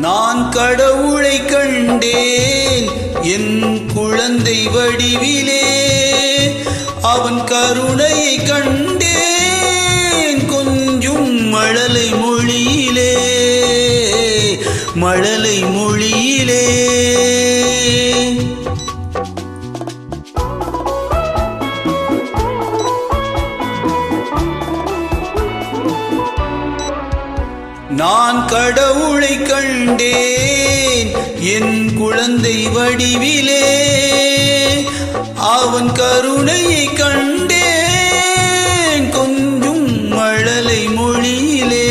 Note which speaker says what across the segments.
Speaker 1: நான் கடவுளை கண்டேன் என் குழந்தை வடிவிலே, அவன் கருணையை கண்டேன் கொஞ்சும் மழலை மொழியிலே, மழலை மொழியிலே. நான் கடவுளை கண்டேன் என் குழந்தை வடிவிலே, அவன் கருணையை கண்டேன் கொஞ்சும் மழலை மொழியிலே.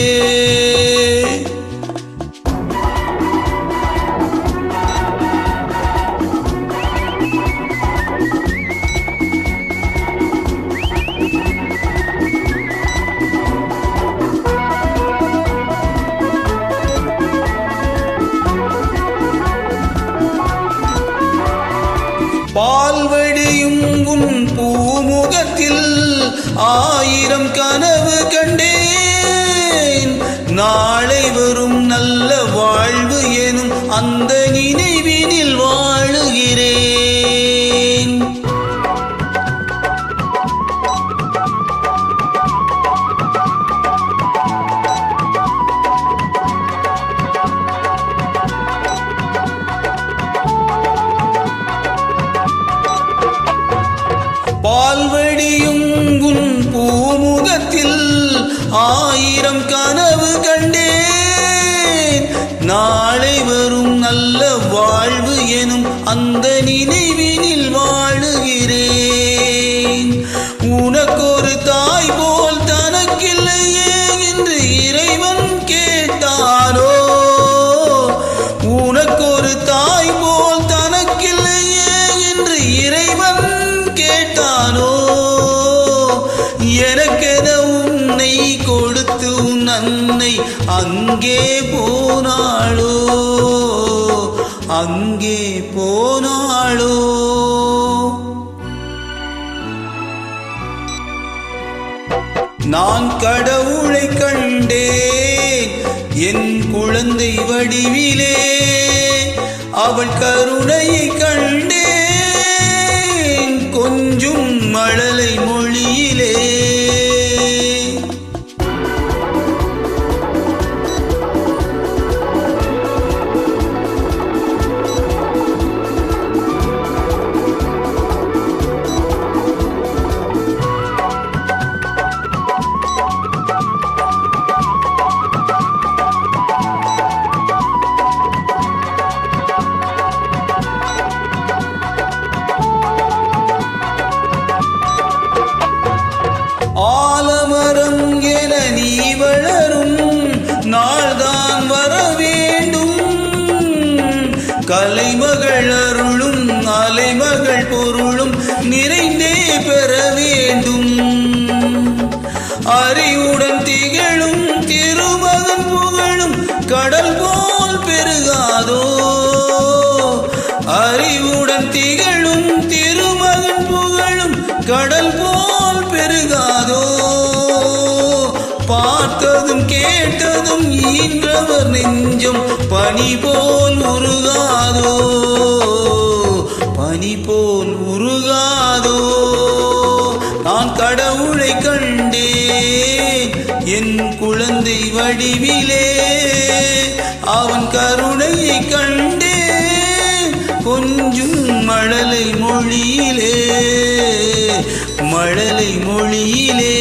Speaker 1: பால்வடியும் உன் பூமுகத்தில் 1000 கனவு கண்டேன், நாளை வரும் நல்ல வாழ்வு எனும் அந்த நினைவினில் வாழுகிறேன். பால்வடியும் உன் பூமுகத்தில் 1000 கனவு கண்டேன், நாளை வரும் நல்ல வாழ்வு எனும் அந்த நினைவினில் வாழுகிறேன். உனக்கொரு தாய் போல் தனக்கில்லையே என்று இறைவன் கேட்டானோ, உனக்கொரு தாய் போல் தனக்கில்லையே என்று இறைவன் கேட்டானோ, எனக்கென உன்னை கொடுத்து உன் அன்னை அங்கே போனாளோ, அங்கே போனாளோ. நான் கடவுளை கண்டேன் என் குழந்தை வடிவிலே, அவள் கருணையை கண்டேன் கொஞ்சும் மழலை மொழியிலே. ஆலமரம் என நீ வளரும் நாள்தான் வர வேண்டும், கலைமகள் அருளும் அலைமகள் பொருளும் நிறைந்தே பெற வேண்டும். அறிவுடன் திகழும் திருமகன் புகழும் கடல் போல் பெருகாதோ, அறிவுடன் திகழும் திருமகன் புகழும் கடல் போல் பெருகாதோ. பார்த்ததும் கேட்டதும் ஈன்றவர் நெஞ்சம் பனி போல் உருகாதோ, பனி போல் உருகாதோ. நான் கடவுளை கண்டேன் என் குழந்தை வடிவிலே, அவன் கருணையை கண்டேன் கொஞ்சும் மழலை மொழியிலே, மழலை மொழியிலே.